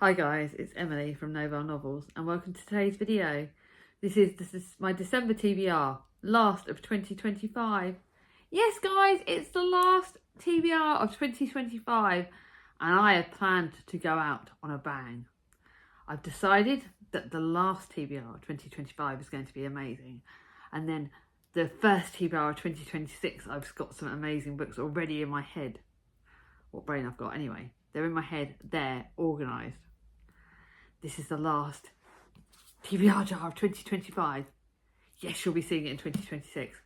Hi guys, it's Emily from Novel Novels and welcome to today's video. This is my December TBR, last of 2025. Yes guys, it's the last TBR of 2025 and I have planned to go out on a bang. I've decided that the last TBR of 2025 is going to be amazing, and then the first TBR of 2026 I've got some amazing books already in my head. What brain I've got anyway. They're in my head, they're organised. This is the last TBR jar of 2025. Yes, you'll be seeing it in 2026.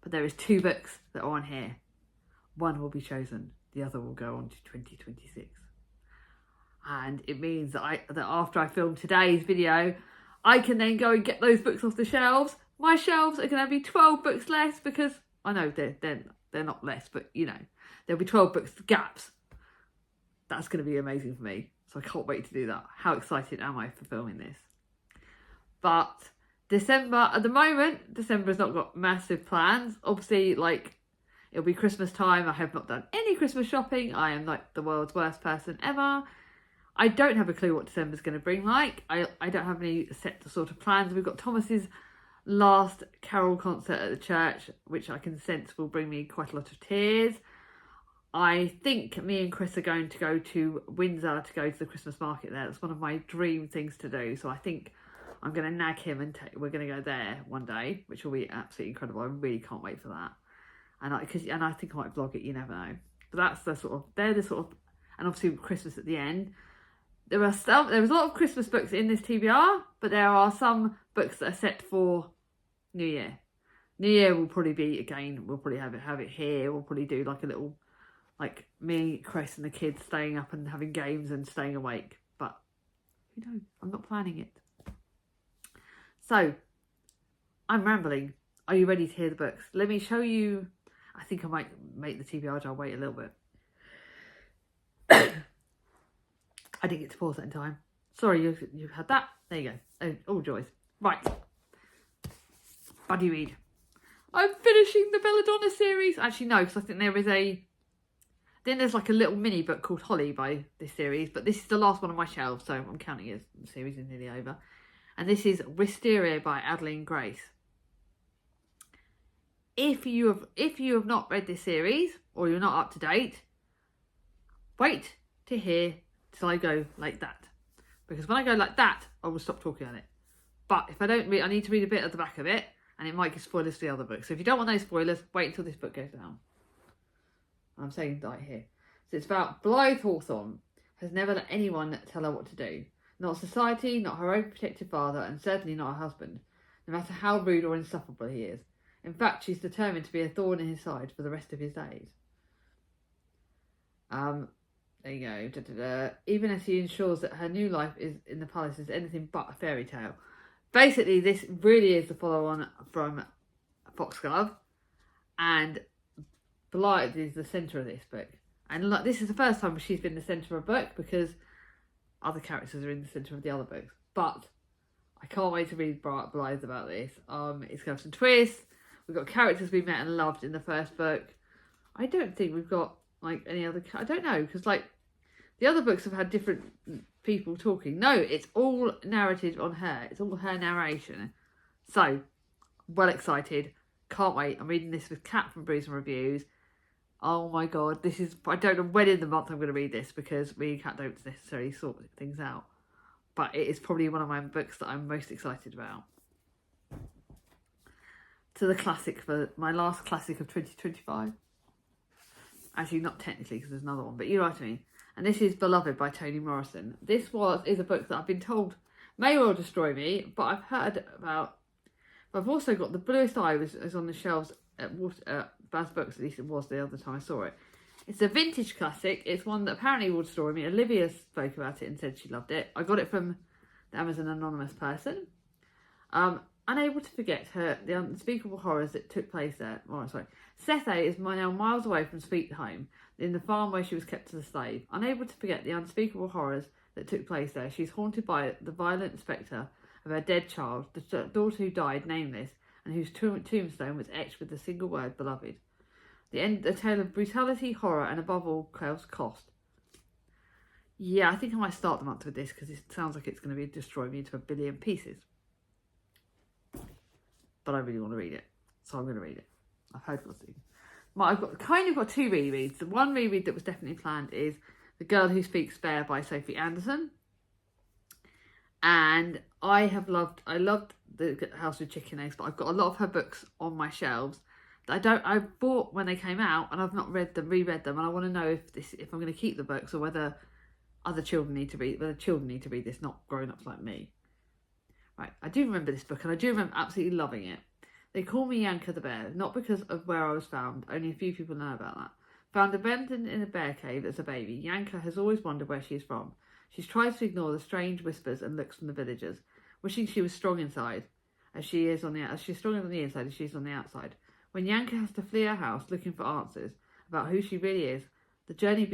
But there is 2 books that are on here. One will be chosen, the other will go on to 2026. And it means that after I film today's video, I can then go and get those books off the shelves. My shelves are going to be 12 books less because, I know they're not less, but you know, there'll be 12 books gaps. That's going to be amazing for me. So I can't wait to do that. How excited am I for filming this? But December, at the moment, December's not got massive plans. Obviously, like, it'll be Christmas time. I have not done any Christmas shopping. I am like the world's worst person ever. I don't have a clue what December's going to bring. Like, I don't have any set sort of plans. We've got Thomas's last carol concert at the church, which I can sense will bring me quite a lot of tears. I think me and Chris are going to go to Windsor to go to the Christmas market there. That's one of my dream things to do. So I think I'm going to nag him and we're going to go there one day, which will be absolutely incredible. I really can't wait for that. And I think I might vlog it, you never know. But that's the sort of, and obviously Christmas at the end. There was a lot of Christmas books in this TBR, but there are some books that are set for New Year. New Year will probably be, again, we'll probably have it here. We'll probably do like a little, like me, Chris and the kids staying up and having games and staying awake. But who knows? I'm not planning it. So, I'm rambling. Are you ready to hear the books? Let me show you. I think I might make the TBR jar wait a little bit. I didn't get to pause that in time. Sorry, you've had that. There you go. Oh, joys. Right. Buddy read. I'm finishing the Belladonna series. Actually, no, because I think there's like a little mini book called Holly by this series, but this is the last one on my shelf, so I'm counting it as the series is nearly over. And this is Wisteria by Adeline Grace. If you have not read this series, or you're not up to date, wait to hear till I go like that. Because when I go like that, I will stop talking on it. But if I don't read, I need to read a bit at the back of it, and it might give spoilers for the other book. So if you don't want those spoilers, wait until this book goes down. I'm saying right here. So it's about Blythe Hawthorne has never let anyone tell her what to do. Not society, not her own protective father, and certainly not her husband, no matter how rude or insufferable he is. In fact, she's determined to be a thorn in his side for the rest of his days. There you go. Da, da, da. Even as he ensures that her new life is in the palace is anything but a fairy tale. Basically, this really is the follow-on from Foxglove, and Blythe is the centre of this book. And like, this is the first time she's been the centre of a book because other characters are in the centre of the other books. But I can't wait to read Blythe about this. It's going to have some twists. We've got characters we met and loved in the first book. I don't think we've got like any other... I don't know, because like the other books have had different people talking. No, it's all narrated on her. It's all her narration. So, well excited. Can't wait. I'm reading this with Kat from Brews and Reviews. Oh my god, this is... I don't know when in the month I'm going to read this because me and Kat don't necessarily sort things out. But it is probably one of my books that I'm most excited about. To the classic, for my last classic of 2025. Actually, not technically because there's another one, but you know what I mean. And this is Beloved by Toni Morrison. This is a book that I've been told may well destroy me, but I've heard about... I've also got The Bluest Eye is on the shelves at Baz Books, at least it was the other time I saw it. It's a vintage classic. It's one that apparently will destroy me. Olivia spoke about it and said she loved it. I got it from the Amazon anonymous person. Unable to forget the unspeakable horrors that took place there. Oh, sorry. Sethe is now miles away from Sweet Home, in the farm where she was kept as a slave. Unable to forget the unspeakable horrors that took place there, she's haunted by the violent spectre of her dead child, the daughter who died nameless, and whose tombstone was etched with the single word beloved. A tale of brutality, horror, and above all, cost. Yeah, I think I might start the month with this because it sounds like it's going to be destroy me into a billion pieces. But I really want to read it, so I'm going to read it. I've heard what's in. I've got two rereads. The one reread that was definitely planned is The Girl Who Speaks Fair by Sophie Anderson. And I loved The House with Chicken Eggs, but I've got a lot of her books on my shelves that I bought when they came out, and I've not reread them, and I want to know if I'm going to keep the books or whether children need to read this, not grown-ups like me. Right, I do remember this book, and I do remember absolutely loving it. They call me Yanka the bear, not because of where I was found. Only a few people know about that. Found abandoned in a bear cave as a baby, Yanka has always wondered where she is from. She's tried to ignore the strange whispers and looks from the villagers, wishing she was strong inside, as she's stronger on the inside as she is on the outside. When Yanka has to flee her house looking for answers about who she really is, the journey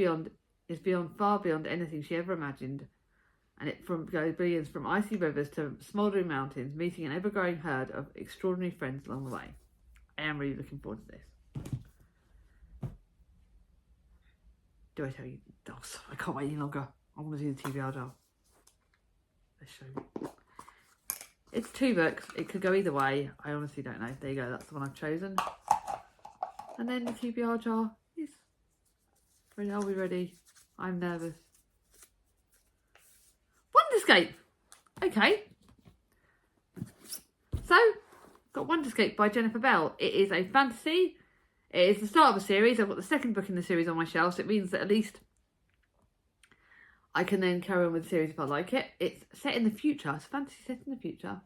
is far beyond anything she ever imagined, and it begins from icy rivers to smouldering mountains, meeting an ever-growing herd of extraordinary friends along the way. I am really looking forward to this. Do I tell you? Oh, I can't wait any longer. I want to do the TBR jar. Let's show you. It's 2 books. It could go either way. I honestly don't know. There you go. That's the one I've chosen. And then the TBR jar is ready. Are we ready? I'm nervous. Wonderscape. Okay. So, got Wonderscape by Jennifer Bell. It is a fantasy. It is the start of a series. I've got the second book in the series on my shelf, so it means that at least I can then carry on with the series if I like it. It's set in the future. It's a fantasy set in the future.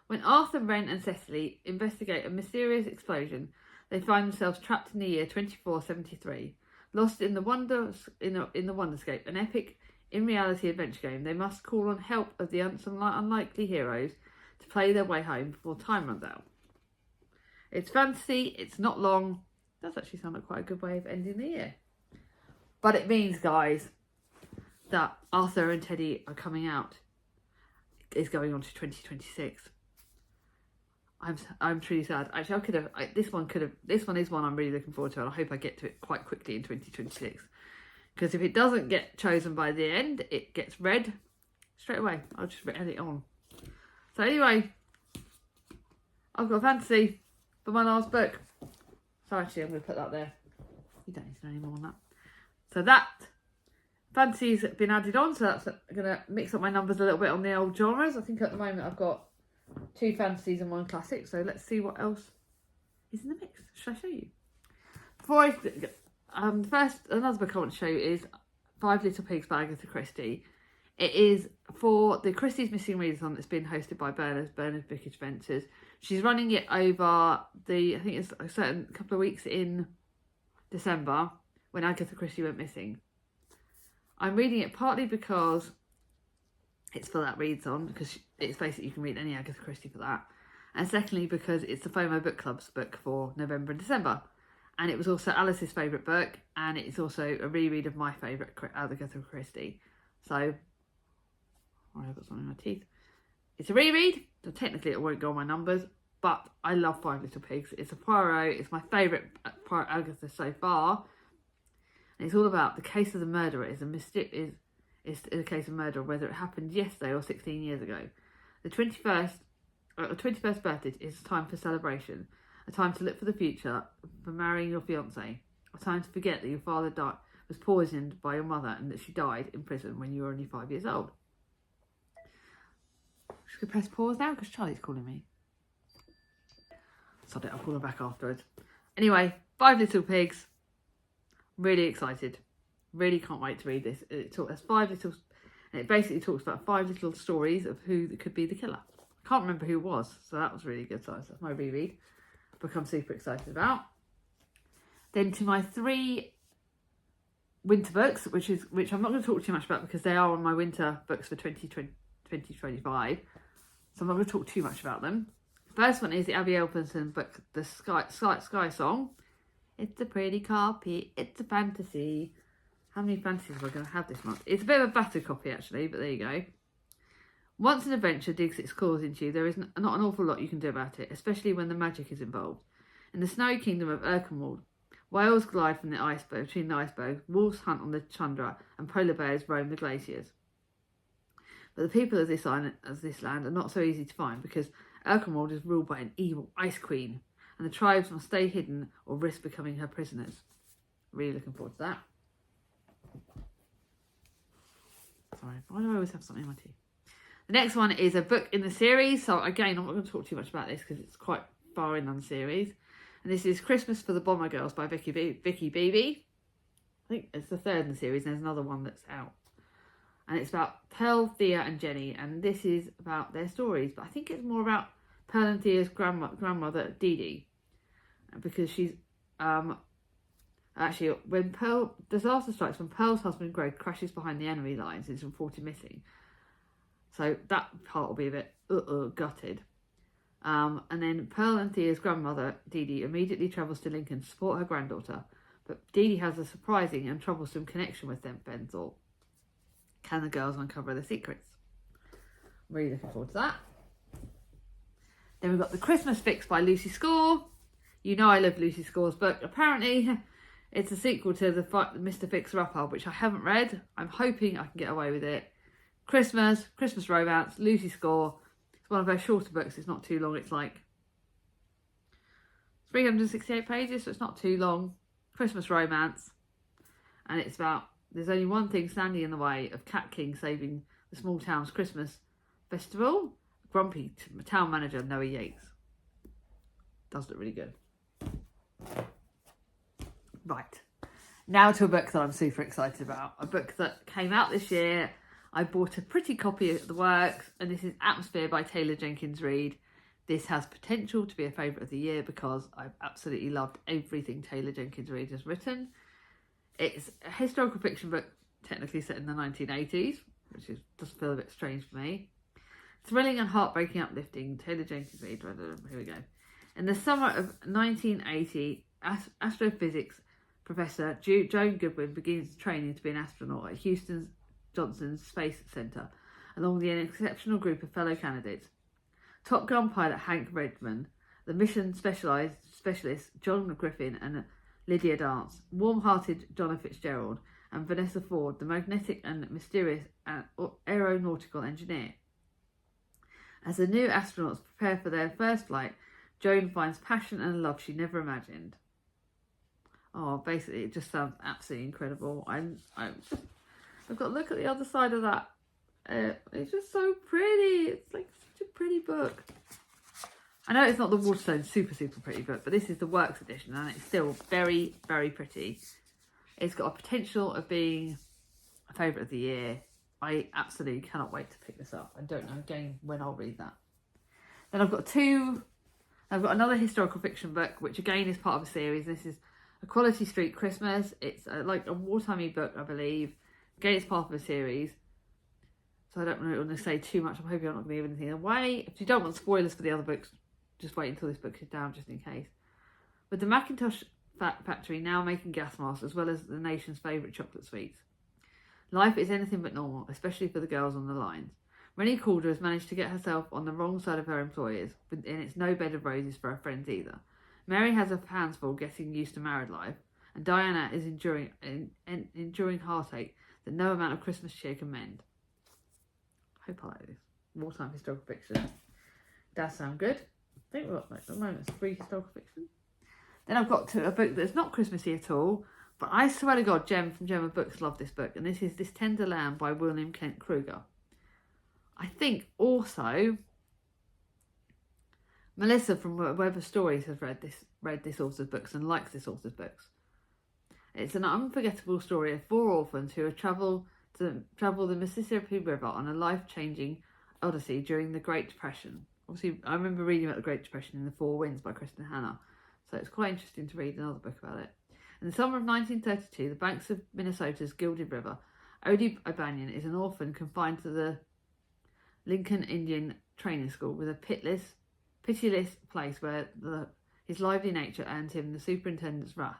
When Arthur, Wren and Cecily investigate a mysterious explosion, they find themselves trapped in the year 2473. Lost in the Wonderscape, an epic in-reality adventure game, they must call on help of the unlikely heroes to play their way home before time runs out. It's fantasy. It's not long. It does actually sound like quite a good way of ending the year. But it means, guys, that Arthur and Teddy are coming out. Is going on to 2026. I'm truly sad. Actually, this one is one I'm really looking forward to, and I hope I get to it quite quickly in 2026. Because if it doesn't get chosen by the end, it gets read straight away. I'll just read it on. So anyway, I've got fantasy for my last book. So actually, I'm going to put that there. You don't need to know any more on that. So that fantasy's been added on, so that's going to mix up my numbers a little bit on the old genres. I think at the moment I've got 2 fantasies and 1 classic, so let's see what else is in the mix. Should I show you? Before first, another book I want to show you is 5 Little Pigs by Agatha Christie. It is for the Christie's Missing Readathon that's been hosted by Bernard's Bookage Ventures. She's running it over I think it's a certain couple of weeks in December when Agatha Christie went missing. I'm reading it partly because it's for that readathon, because it's basically you can read any Agatha Christie for that. And secondly, because it's the FOMO Book Club's book for November and December. And it was also Alice's favourite book, and it's also a reread of my favourite Agatha Christie. So, I've got something in my teeth. It's a reread, so technically it won't go on my numbers, but I love 5 Little Pigs. It's a Poirot, it's my favourite Agatha so far. And it's all about the case of the murderer. It's a case of murder, whether it happened yesterday or 16 years ago. The 21st birthday is a time for celebration, a time to look for the future, for marrying your fiancé, a time to forget that your father was poisoned by your mother and that she died in prison when you were only 5 years old. Just gonna press pause now because Charlie's calling me. Sod it, I'll call her back afterwards. Anyway, 5 Little Pigs. Really excited. Really can't wait to read this. There's 5 little, and it basically talks about 5 little stories of who could be the killer. I can't remember who it was, so that was really good. So that's my reread. Book I'm super excited about. Then to my 3 winter books, which I'm not going to talk too much about because they are on my winter books for 2025. So I'm not going to talk too much about them. First one is the Abby Elphinstone book, The Sky Song. It's a pretty copy. It's a fantasy. How many fantasies am I going to have this month? It's a bit of a battered copy, actually, but there you go. Once an adventure digs its claws into you, there is not an awful lot you can do about it, especially when the magic is involved. In the snowy kingdom of Erkenwald, Whales glide from the iceberg, between the icebergs, wolves hunt on the tundra, and polar bears roam the glaciers. But the people of this land are not so easy to find because Erkenwald is ruled by an evil ice queen, and the tribes must stay hidden or risk becoming her prisoners. Really looking forward to that. Sorry, why do I always have something in my tea? The next one is a book in the series. So again, I'm not going to talk too much about this because it's quite far in on the series. And this is Christmas for the Bomber Girls by Vicky Beebe. I think it's the third in the series, and there's another one that's out. And it's about Pearl, Thea and Jenny, and this is about their stories. But I think it's more about Pearl and Thea's grandmother, Dee Dee. Because she's, actually, when disaster strikes, when Pearl's husband Greg crashes behind the enemy lines and is reported missing. So that part will be a bit gutted. And then Pearl and Thea's grandmother, Dee Dee, immediately travels to Lincoln to support her granddaughter. But Dee Dee has a surprising and troublesome connection with Ben Thorpe. Can the girls uncover the secrets? Really looking forward to that. Then we've got The Christmas Fix by Lucy Score. You know I love Lucy Score's book. Apparently, it's a sequel to the Mr. Fixer-Upper, which I haven't read. I'm hoping I can get away with it. Christmas romance, Lucy Score. It's one of her shorter books. It's not too long. It's like 368 pages, so it's not too long. Christmas romance. And it's about, there's only one thing standing in the way of Cat King saving the small town's Christmas festival. Grumpy town manager Noah Yates. Does look really good. Right. Now to a book that I'm super excited about. A book that came out this year. I bought a pretty copy of the works, and this is Atmosphere by Taylor Jenkins Reid. This has potential to be a favourite of the year because I've absolutely loved everything Taylor Jenkins Reid has written. It's a historical fiction book, technically set in the 1980s, which does feel a bit strange for me. Thrilling and heartbreaking uplifting, Taylor Jenkins Reid. Here we go. In the summer of 1980, astrophysics professor Joan Goodwin begins training to be an astronaut at Houston Johnson Space Center, along with an exceptional group of fellow candidates. Top Gun pilot Hank Redmond, the mission specialists John Griffin and Lydia Dance, warm-hearted Donna Fitzgerald, and Vanessa Ford, the magnetic and mysterious aeronautical engineer. As the new astronauts prepare for their first flight, Joan finds passion and love she never imagined. Oh, basically, it just sounds absolutely incredible. I've got to look at the other side of that. It's just so pretty. It's like such a pretty book. I know it's not the Waterstone super pretty book, but this is the Works edition, and it's still very, very pretty. It's got a potential of being a favourite of the year. I absolutely cannot wait to pick this up. I don't know again when I'll read that. Then I've got another historical fiction book, which again is part of a series. This is Equality Street Christmas. It's like a wartimey book, I believe. Again, it's part of a series. So I don't really want to say too much. I'm hoping I'm not going to give anything away. If you don't want spoilers for the other books, just wait until this book is down, just in case. With the Macintosh factory now making gas masks, as well as the nation's favourite chocolate sweets. Life is anything but normal, especially for the girls on the lines. Rennie Calder has managed to get herself on the wrong side of her employers, and it's no bed of roses for her friends either. Mary has her hands full getting used to married life, and Diana is enduring heartache that no amount of Christmas cheer can mend. I hope I like this. Wartime historical fiction. Does sound good. I think we've got, at the moment, it's 3 historical fiction. Then I've got to a book that's not Christmassy at all, but I swear to God, Jem from Gemma Books loved this book, and this is This Tender Lamb by William Kent Kruger. I think also Melissa from Weber Stories has read this author's books and likes this author's books. It's an unforgettable story of 4 orphans who have travel the Mississippi River on a life-changing odyssey during the Great Depression. Obviously, I remember reading about the Great Depression in The Four Winds by Kristen Hanna, so it's quite interesting to read another book about it. In the summer of 1932, the banks of Minnesota's Gilded River, Odie O'Banion is an orphan confined to the Lincoln Indian Training School with a pitiless place where his lively nature earns him the superintendent's wrath.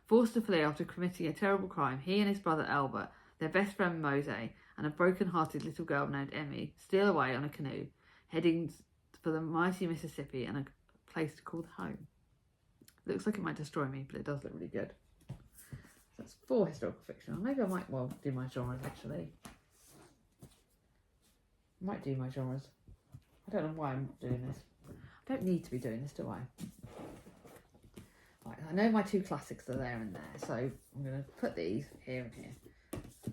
Forced to flee after committing a terrible crime, he and his brother Albert, their best friend Mose, and a broken-hearted little girl named Emmy steal away on a canoe, heading for the mighty Mississippi and a place called home. Looks like it might destroy me, but it does look really good. So that's 4 historical fiction. Maybe I might do my genres actually. I might do my genres. I don't know why I'm doing this. I don't need to be doing this, do I? Right, I know my 2 classics are there and there, so I'm going to put these here and here.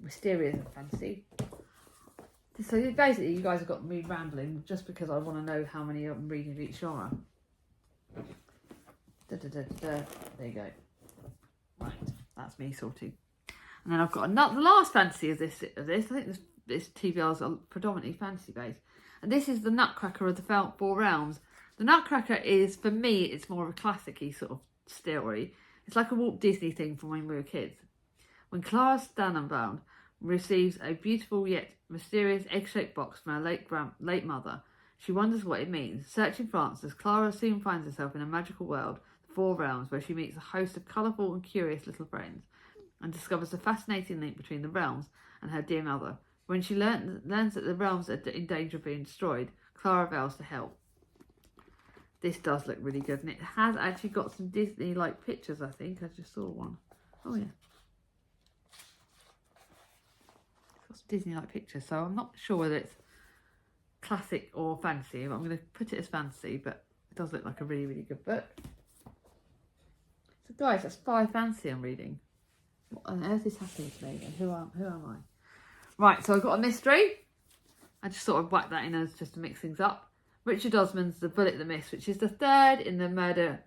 Mysterious and fantasy. So basically, you guys have got me rambling just because I want to know how many I'm reading of each genre. There you go. Right, that's me sorting. And then I've got the last fantasy of this. I think this TBRs are predominantly fantasy based. And this is the Nutcracker of the 4 Realms. The Nutcracker is, for me, it's more of a classic-y sort of story. It's like a Walt Disney thing from when we were kids. When Clara Stanenbaum receives a beautiful yet mysterious egg-shaped box from her late mother, she wonders what it means. Searching for answers, Clara soon finds herself in a magical world, the 4 Realms, where she meets a host of colourful and curious little friends and discovers the fascinating link between the realms and her dear mother. When she learns that the realms are in danger of being destroyed, Clara vows to help. This does look really good, and it has actually got some Disney-like pictures, I think. I just saw one. Oh, yeah. It's got some Disney-like pictures, so I'm not sure whether it's classic or fantasy. But I'm going to put it as fantasy, but it does look like a really, really good book. So, guys, that's 5 fantasy I'm reading. What on earth is happening to me? And who am I? Right, so I've got a mystery. I just sort of whacked that in as just to mix things up. Richard Osman's The Bullet That Missed, which is the 3rd in the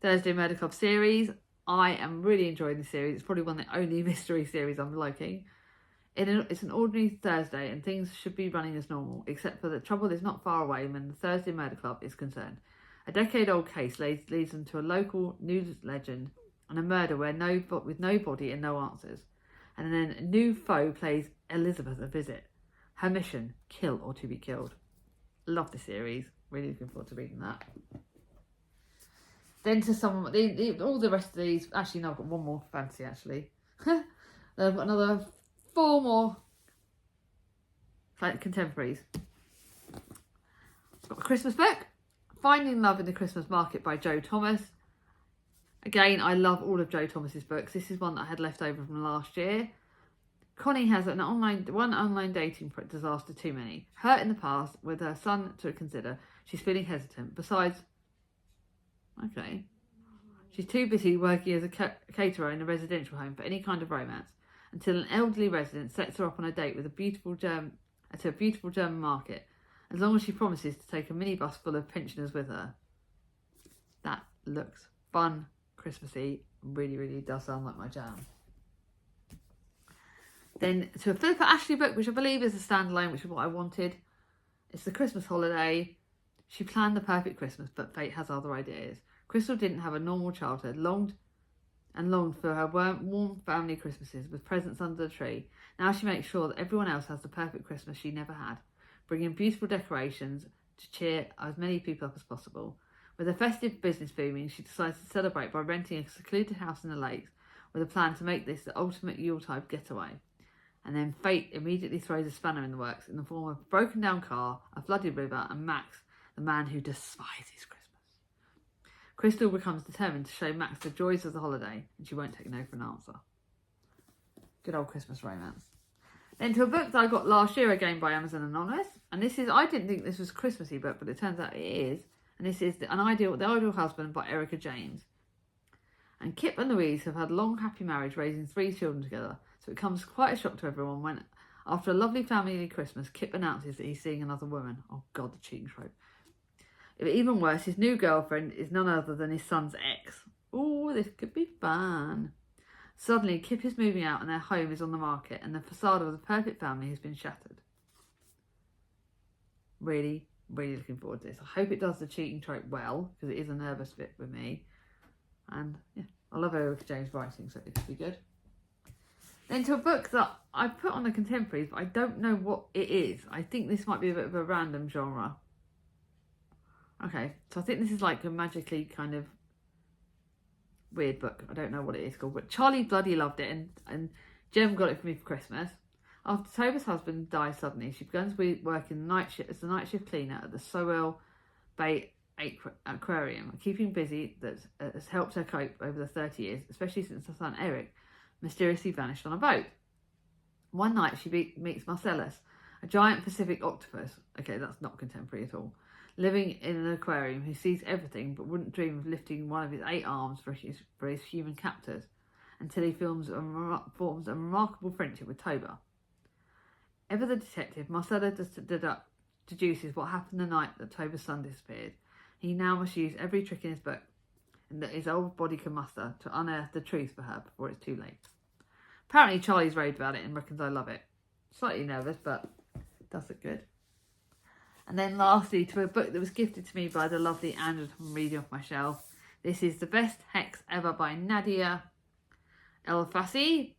Thursday Murder Club series. I am really enjoying the series. It's probably one of the only mystery series I'm liking. It's an ordinary Thursday and things should be running as normal, except for the trouble is not far away when the Thursday Murder Club is concerned. A decade-old case leads them to a local news legend and a murder with no body and no answers. And then a new foe plays Elizabeth a visit. Her mission, kill or to be killed. Love the series. Really looking forward to reading that. Then to all the rest of these. Actually, no, I've got one more fantasy actually. I've got another 4 more contemporaries. I've got a Christmas book, Finding Love in the Christmas Market by Jo Thomas. Again, I love all of Jo Thomas's books. This is one that I had left over from last year. Connie has one online dating disaster too many. Hurt in the past, with her son to consider, she's feeling hesitant. Besides, she's too busy working as a caterer in a residential home for any kind of romance, until an elderly resident sets her up on a date with a beautiful German market, as long as she promises to take a minibus full of pensioners with her. That looks fun, Christmassy, really, really does sound like my jam. Then to a Philippa Ashley book, which I believe is a standalone, which is what I wanted. It's The Christmas Holiday. She planned the perfect Christmas, but fate has other ideas. Crystal didn't have a normal childhood, longed for her warm family Christmases with presents under the tree. Now she makes sure that everyone else has the perfect Christmas she never had, bringing beautiful decorations to cheer as many people up as possible. With a festive business booming, she decides to celebrate by renting a secluded house in the lakes with a plan to make this the ultimate Yuletide getaway. And then fate immediately throws a spanner in the works in the form of a broken down car, a flooded river, and Max, the man who despises Christmas. Crystal becomes determined to show Max the joys of the holiday, and she won't take no for an answer. Good old Christmas romance. Then to a book that I got last year again by Amazon Anonymous, and this is, I didn't think this was a Christmassy book, but it turns out it is, and this is The Ideal Husband by Erica James. And Kip and Louise have had a long, happy marriage, raising 3 children together. So it comes quite a shock to everyone when, after a lovely family Christmas, Kip announces that he's seeing another woman. Oh God, the cheating trope. Even worse, his new girlfriend is none other than his son's ex. Oh, this could be fun. Suddenly, Kip is moving out and their home is on the market, and the facade of the perfect family has been shattered. Really, really looking forward to this. I hope it does the cheating trope well, because it is a nervous bit with me. And yeah, I love Erica James' writing, so it could be good. Then to a book that I put on the contemporaries, but I don't know what it is. I think this might be a bit of a random genre. Okay, so I think this is like a magically kind of weird book. I don't know what it is called, but Charlie bloody loved it, and Jem got it for me for Christmas. After Toba's husband dies suddenly, she begins working as the night shift cleaner at the Sowell Bay aquarium, keeping busy that has helped her cope over the 30 years, especially since her son Eric mysteriously vanished on a boat. One night she meets Marcellus, a giant Pacific octopus, okay, that's not contemporary at all, living in an aquarium who sees everything but wouldn't dream of lifting one of his 8 arms for his human captors, until he forms a remarkable friendship with Toba. Ever the detective, Marcellus deduces what happened the night that Toba's son disappeared. He now must use every trick in his book and that his old body can muster to unearth the truth for her before it's too late. Apparently Charlie's raved about it and reckons I love it. Slightly nervous, but does look good. And then lastly, to a book that was gifted to me by the lovely Andrew from Reading Off My Shelf. This is The Best Hex Ever by Nadia El-Fassi.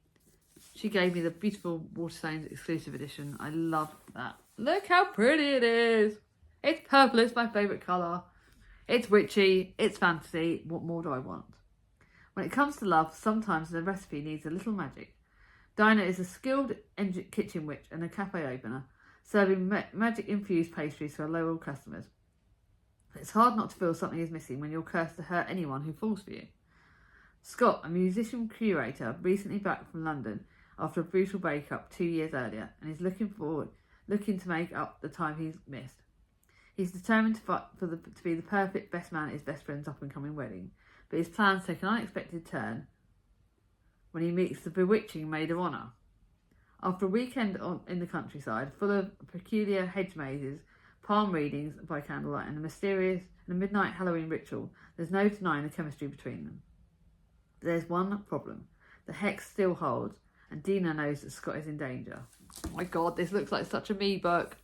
She gave me the beautiful Waterstones exclusive edition. I love that. Look how pretty it is. It's purple, it's my favourite colour. It's witchy, it's fantasy. What more do I want? When it comes to love, sometimes the recipe needs a little magic. Dinah is a skilled kitchen witch and a cafe opener, serving magic-infused pastries to her loyal customers. It's hard not to feel something is missing when you're cursed to hurt anyone who falls for you. Scott, a musician curator, recently back from London after a brutal breakup 2 years earlier, and is looking to make up the time he's missed. He's determined to fight to be the perfect best man at his best friend's up-and-coming wedding, but his plans take an unexpected turn when he meets the bewitching maid of honour. After a weekend in the countryside, full of peculiar hedge mazes, palm readings by candlelight, and a midnight Halloween ritual, there's no denying the chemistry between them. There's one problem. The hex still holds, and Dina knows that Scott is in danger. Oh my god, this looks like such a me book.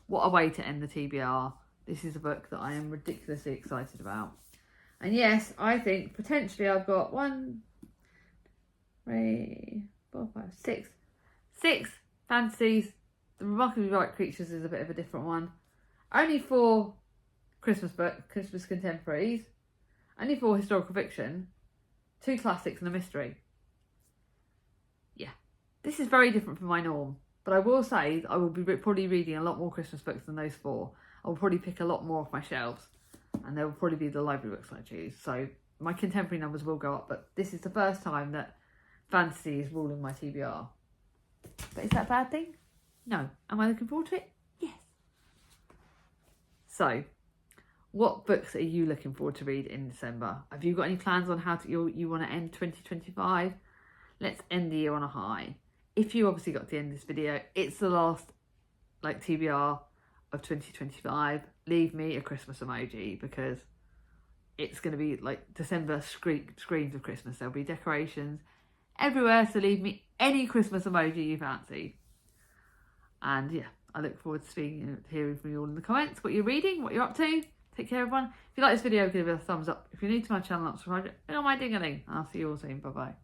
What a way to end the TBR. This is a book that I am ridiculously excited about. And yes, I think potentially I've got 1, 3, 4, 5, 6 fantasies. The Remarkably Bright Creatures is a bit of a different one. Only 4 Christmas contemporaries. Only 4 historical fiction. 2 classics and a mystery. Yeah, this is very different from my norm. But I will say I will be probably reading a lot more Christmas books than those 4. I will probably pick a lot more off my shelves. And there will probably be the library books I choose. So my contemporary numbers will go up. But this is the first time that fantasy is ruling my TBR. But is that a bad thing? No. Am I looking forward to it? Yes. So, what books are you looking forward to read in December? Have you got any plans on how you want to end 2025? Let's end the year on a high. If you obviously got to the end of this video, it's the last TBR of 2025. Leave me a Christmas emoji because it's going to be December screams of Christmas. There'll be decorations everywhere, so leave me any Christmas emoji you fancy. And yeah, I look forward to hearing from you all in the comments, what you're reading, what you're up to. Take care, everyone. If you like this video, give it a thumbs up. If you're new to my channel, subscribe. Bring on my ding-a-ling. I'll see you all soon. Bye-bye.